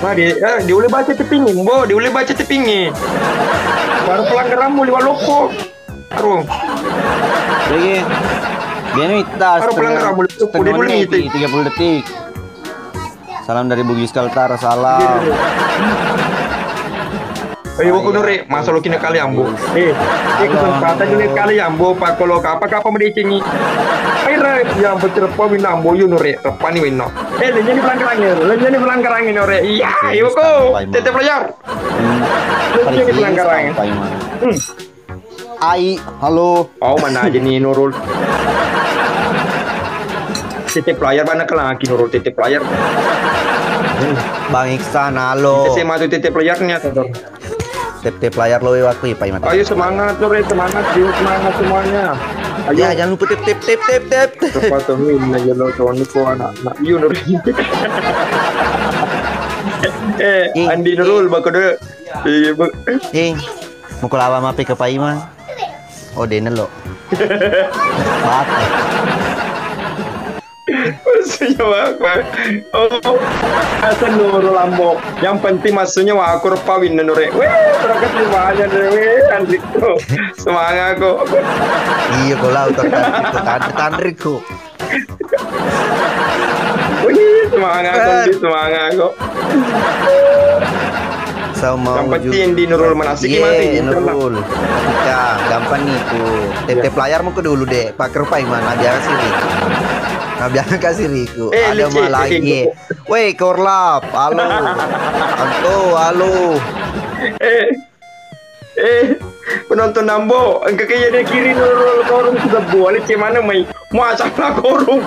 Nah, dia boleh baca tepingin, Bo. Dia boleh baca tepingin. Baru pelanggar ramu liwa loko. Aduh. Jadi, biar mitas. Baru pelanggar ramu dia boleh ngiti. 30 detik. Salam dari Bugis Kaltara, salam. Ayo aku Nure, masa lo kini kali ambo. Kesempatan ini kali ambo pak kalau apa mendicingi. Akhirnya yang bercerpa wina ambo yo Nure, repani wina. Lenjani pelanggar angin Nure. Iya, ayo ko. Tete pelajar. Lenjani pelanggar angin. Ai, halo. Oh mana aja nih Nurul. Tete pelajar mana kelaki Nurul tete pelajar. Bang Iksan, halo. Saya masuk tete pelajarnya Tador. Tete player lo waktu ya Pak Iman. Ayo semangat Nure, semangat semuanya. Ayo. Ya jangan lupa tip. Cepat temuin aja lo tahun itu anak Nure. Andi Nurul bakode. Mau kelawa mapi ke Pak Iman. Oh dene lo. Maksudnya apa? Oh, asal Nurul Lambo. Yang penting maksudnya wah aku repawin Nure. Weh, terus semuanya Nure. Andriko, semangat kok. Iya kau lau tandriku. Wih, semangat kok. Yang penting di Nurul menasiki mati. Nurul. Ya, gampang itu. Tete player mau ke dulu deh. Pakai Pak Iman biar sini. Nah biar kasih Riku. Ada mah lagi. Woi Korlap, halo. Anto, halo. Penonton Nambo, engkau kayaknya kiri Nurul korung sudah boleh gimana mai? Mau asaplah korung.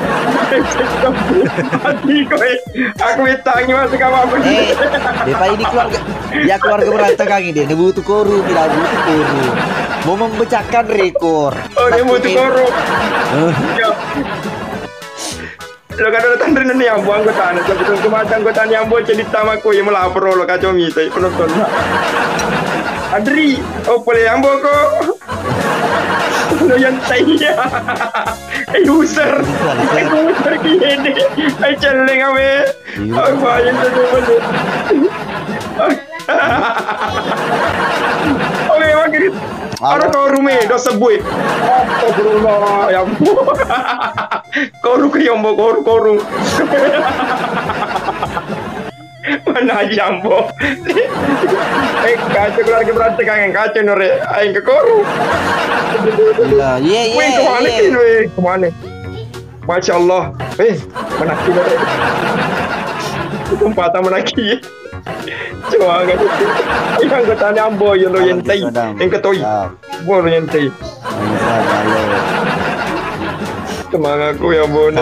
Hati kowe. Aku tangi masuk apa? Depa ini keluarga berantakan ini. Dia butuh korung, tidak butuh korung. Mau memecahkan rekor. Oh dia butuh korung. Lo kan ada tandri nih yang buang anggota, sebetulnya kemana anggota yang buang jadi tamaku yang melapor lo kacau mita penonton. Adri, oh boleh yang buang kok. Lo yang saya, user gini, celeng ame, apa yang itu boleh. Oke, oke. Ada kau rumah, dosa bui. Astagfirullah, ya ampun. Koru kriombo, koru. Mana aja ambo. Kacau keluarga berantakan, kacau Nure. Aing ke koru. Iya. Kemana ini? Kemana? Masya Allah. Menaki Nure. Tempatan menaki. Cuma agak itu. Yang ketanya ambo, yang lo yentai. Yang ketoi. Bo lo yentai. Semangat aku ya Bone.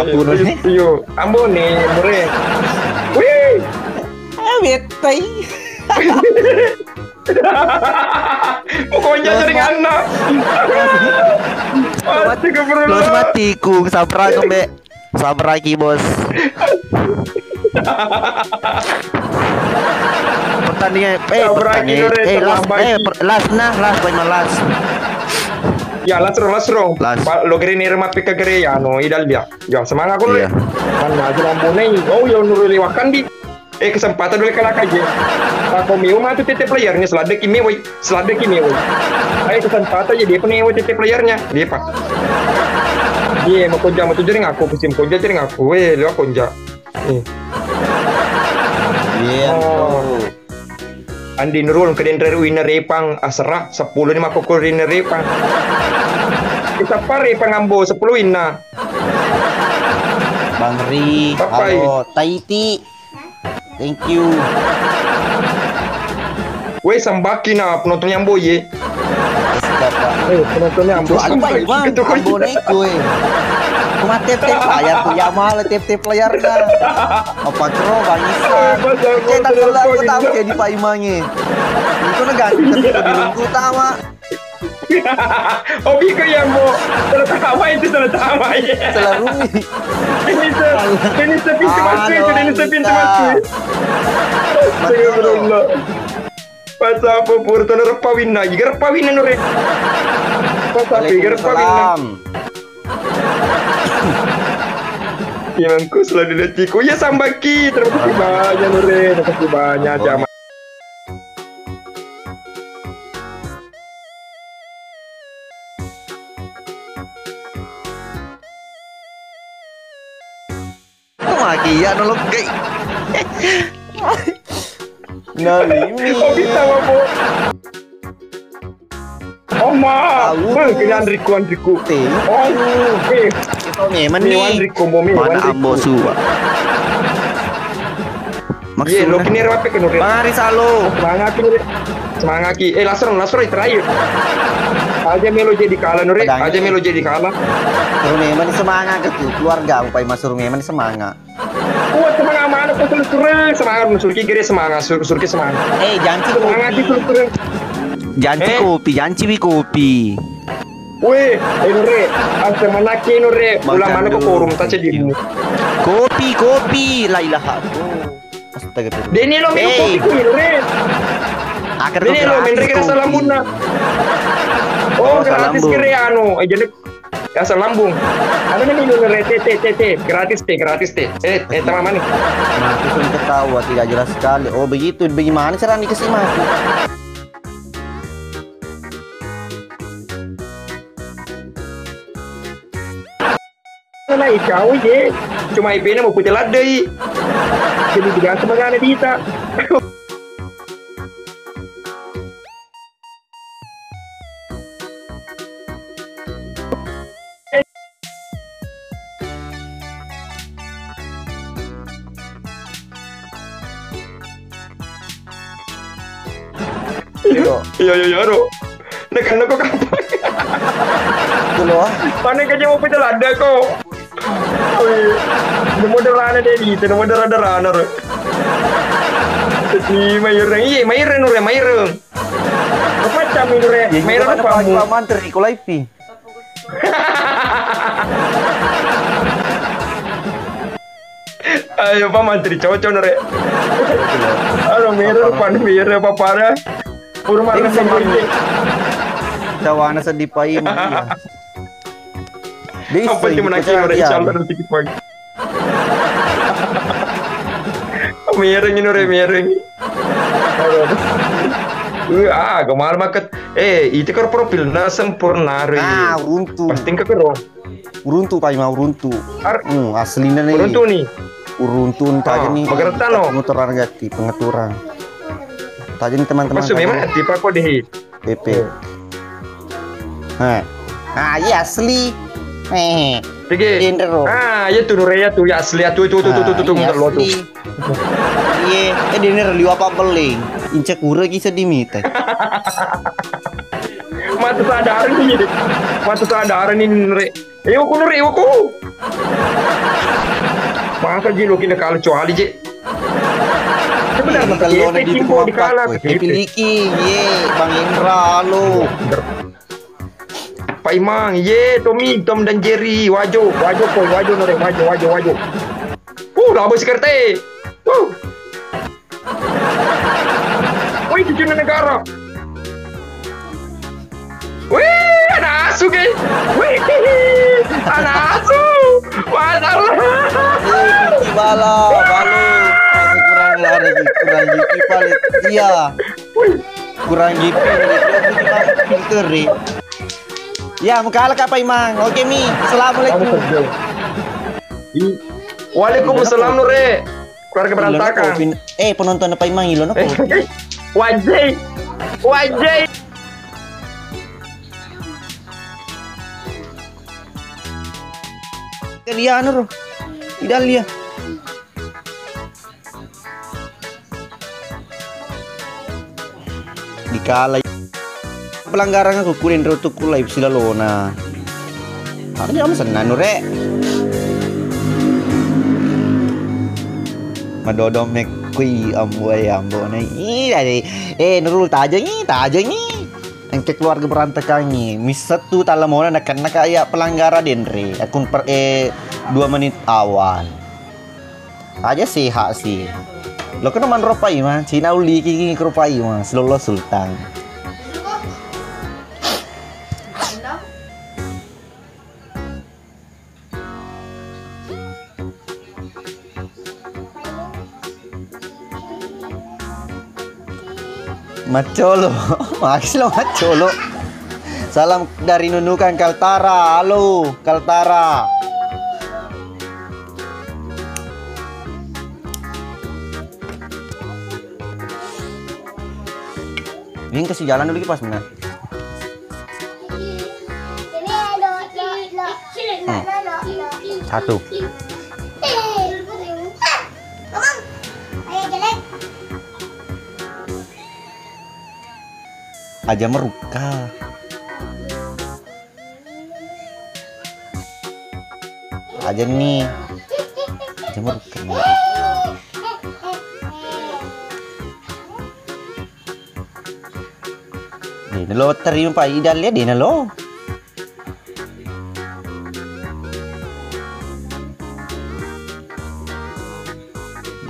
Yo, Ambone, Mure. Wih. Betai. Pokoknya sering anak. Los mati kung sabra kombe. Sabra ki bos. Pertandingan last Ya lasro. Las. Lo grenir mape ke gere ya no idal dia. Ya semangat ko Iya. Mana aja lambone. Oh ya nuru lewakan di. Kesempatan dulu kalah aja. Ako meu mah tuh TT playernya selada kimi woi. Ayo kesempatan aja dia punya TT playernya. Dia pak. Iya mau konja mau tujurin aku musim konja jaring aku. Lewat konja. Iya. Andi Nurul keden dari winner repang asra 10 ni mako winner repang. Kita pare pangambo 10 winna. Bang Ri, Papai. halo Taiti. Thank you. Weh sambaki na penonton yang boye. Penontonnya ambo. Itu apa bang? Abonek gue. Cuma tip-tip layar tuh ya mal tip-tip layarnya. Apa kero bang Isa? Cetak bola aku tahu jadi Pak Imange. Itu negara kita di lingku tawa. Obi ke yang mau tertawa itu tertawa ya. Selarumi. Ini sepintu masuk. Astagfirullah. Pas apa purto nerpawin lagi, gerpawin nure. Pas apa gerpawin. Imamku selalu detiku ya sambaki. Terima kasih banyak nure, terima kasih banyak jamaah. Lagi ya nolok gay. Nalimi. Oh bisa mabo. Oh ma, kalian Andriku. Oh, Itu memang nih. Andriku Mana ambo suwa. Iya, lo kini rapi kan udah. Bang Aris halo. Semangat ki. Lasro terakhir. Aja melo jadi kalah nure. Aja melo jadi kalah. Suruh memang semangat ke tuh keluarga upai masuk memang semangat. Kuat semangat mana kau semangat surki gere semangat surki semangat. Janci Semangat kopi. itu surki. Janci kopi. Weh, nure. Asa mana ki nure. Ulang mana kau forum tace di mu. Kopi. La ilaha. Astagfirullah. Deni lo minum kopi ki nure. Akhir Deni lo menre kena salambuna. Oh, gratis kere anu. Jadi asal lambung. Ada nih minum nure teh. Gratis teh. Teman mana? Mati sudah ketawa tidak jelas sekali. Oh begitu, bagaimana cara dikasih mati? Nah, ikaw ye. Cuma IP na mau putih ladai. Jadi juga semangat kita. Iya, Ro. Nekan kok kapan? Dulu Mana kayaknya mau putih lada kok. Moderana deh itu, moderana Ro. Ini Mayren. Apa macam ini Ro? Mayren apa kamu? Paman terikulaipi. Ayo Pak Menteri cocok Ro. Aduh Mayren apa parah? Urman semanggi. Cawana sedih pai mah. Apa sih menangis Ro insyaallah sedikit pagi. Mereng. Gamal maket. Itu kan profil na sempurna re. Uruntu. Pasti ke kero. Uruntu pai mau uruntu. Aslinya nih. Uruntu nih. Uruntun tadi nih. Pengertian lo. Pengaturan. Tadi nih teman-teman. Maksud memang tipe aku deh. PP. Iya asli. Pergi. Ya tuh Nureya tuh ya asli tuh lo tuh. Iya, dinner liwa apa beling. Incek ura kisah dimita. Mata sadar nih Nure. Ewo ku. Masa ji lo kena kalah cuali je. Sebenarnya kalau di timpo di kalah. Piliki, Bang Indra lo. Pak Imang, Tom dan Jerry, wajo Nure, wajo. Lama sekerte. Woi, cucu negara. Wih, ada asu guys. Wih, anak asu. Masalah. Gigi balo. Masih kurang lari, kurang gigi paling. Iya. Kurang gigi. Pinter nih. Ya, muka kalah apa Imang? Oke Mi, assalamualaikum. Waalaikumsalam Nure. Keluarga berantakan. Penonton apa Imang ilon apa? Wajay. Dia Nur. Tidak dia. Dikala pelanggaran aku kurin rotu kulai sila lona. Harusnya kamu senang Nure. Madodo mekui ambo nih. Nurul taja nih. Yang keluarga berantakan nih. Misatu talamona nak kayak pelanggaran denre. Akun 2 menit awal. Aja sih hak sih. Lo kan man ropai mah. Cina uli kiki ropai mah. Selolo sultan. Macolo, makasih lo Macolo. Salam dari Nunukan Kaltara. Halo Kaltara. Ini kasih jalan dulu pas benar. Satu. Aja meruka. Aja nih. Aja meruka. Dina lo terima Pak Idal ya Dina lo.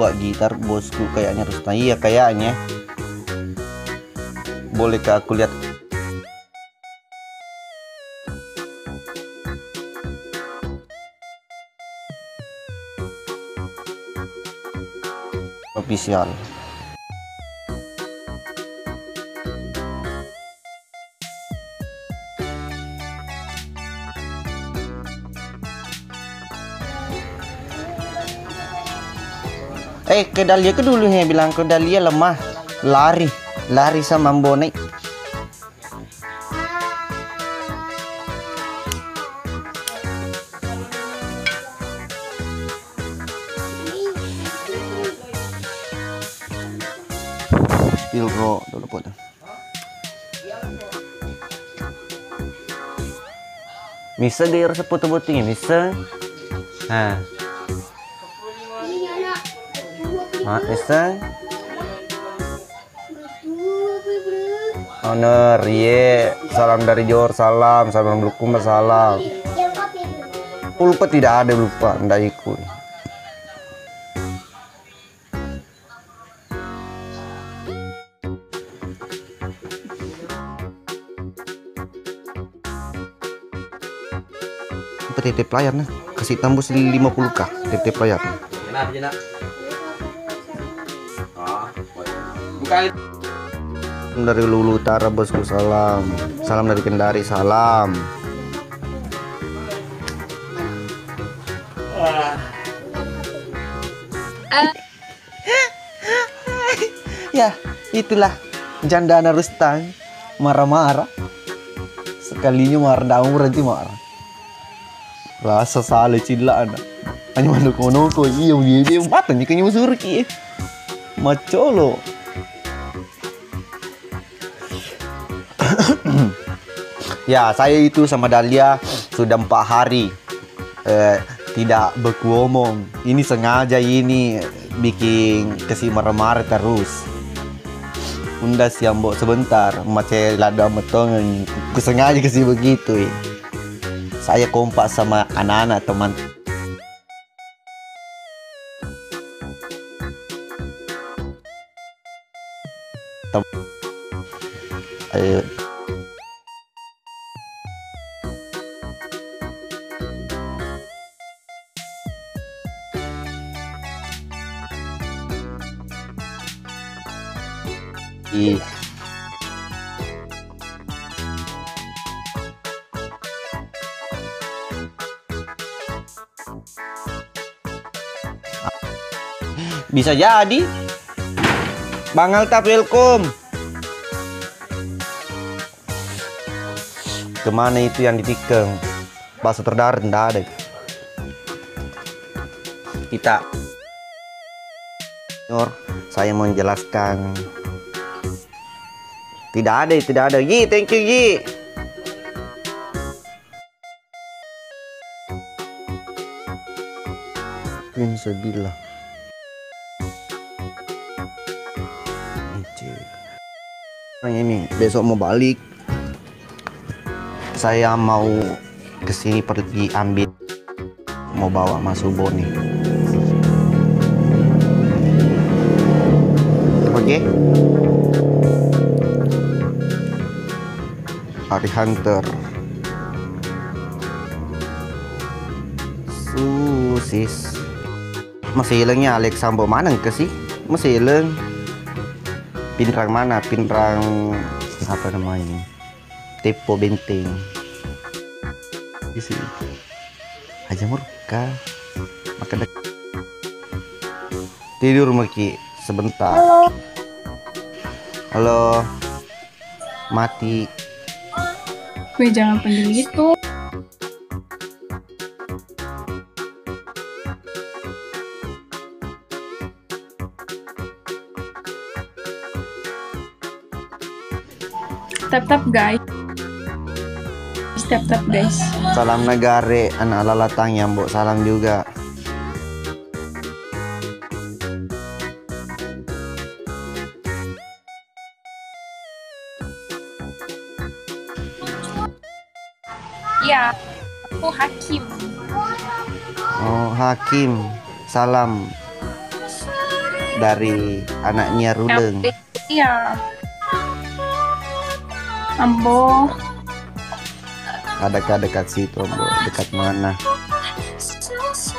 Buat gitar bosku kayaknya harus iya kayaknya. Bolehkah aku lihat? Official. Ke Dahlia ke dulu ya bilang ke Dahlia lemah lari sama bonek. Pilro dulu pot. Bisa dia rasa putu-putunya bisa. Nah. Bisa. Honor, salam dari Johor, salam Lukum, salam. Lupa tidak ada lupa, ndak ikut. TT player nah, kasih tembus 50k TT player. Dari Lulu Utara bosku, salam dari Kendari, salam. Ya itulah Jandana Rustan marah-marah sekalinya marah berhenti marah rasa salah cila anak hanya mana kono ko iya dia matanya kayaknya masuk ki Macolo. Ya, saya itu sama Dahlia sudah 4 hari tidak berkuomong. Ini sengaja ini bikin kasih marah-marah terus. Unda siambok sebentar, macam lada metong. Sengaja kasih begitu. Saya kompak sama anak-anak teman. Ih. Bisa jadi. Bang Altaf, welcome. Kemana itu yang ditikeng? Bakso terdarat ndak ada. Kita, saya mau menjelaskan. Tidak ada, tidak ada. Yi, thank you Yi. Insyaallah. Ini besok mau balik. Saya mau kesini pergi ambil, mau bawa masuk Boni. Oke. Hari Hunter. Susis. Masih hilangnya Alex Sambo mana ke sih? Masih hilang. Pinrang mana? Pinrang apa namanya? Tepo Benteng. Isi. Aja Murka. Maka tidur Maki sebentar. Halo. Halo. Mati. Gue jangan panggil gitu. Tap-tap guys. Tap-tap guys. Salam negare anak lalatang ya Mbok, salam juga. Ya, aku Hakim. Oh, Hakim. Salam dari anaknya Ruleng. Iya. Ambo. Ada dekat situ Ambo. Dekat mana?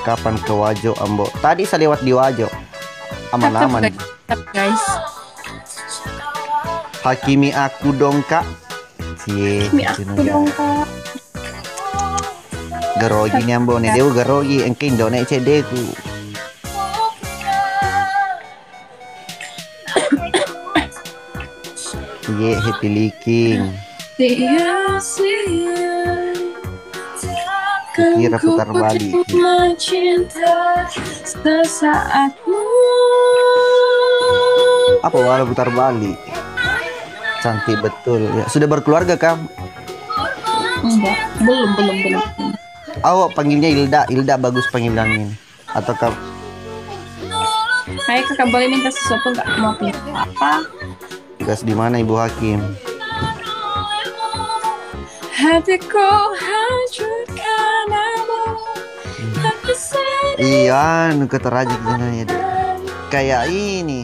Kapan ke Wajo Ambo? Tadi saya lewat di Wajo. Aman-aman. Tap guys. Hakimi aku dong kak. Cie. Hakimi aku dong kak. Gerogi nih Ambo nih. Dewa gerogi. Engkin dong nek cedeku. Ye, happy leaking. Kira putar balik. Apa walau putar balik? Cantik betul. Ya, sudah berkeluarga kamu? Enggak, belum. Awak panggilnya Hilda. Hilda bagus panggilannya. Atau kamu? Hai kakak, boleh minta sesuatu nggak? Mau pilih apa? Tugas di mana Ibu Hakim? Hatiku hancur karenamu. Iya, nuker terajik jenanya deh. Kayak ini.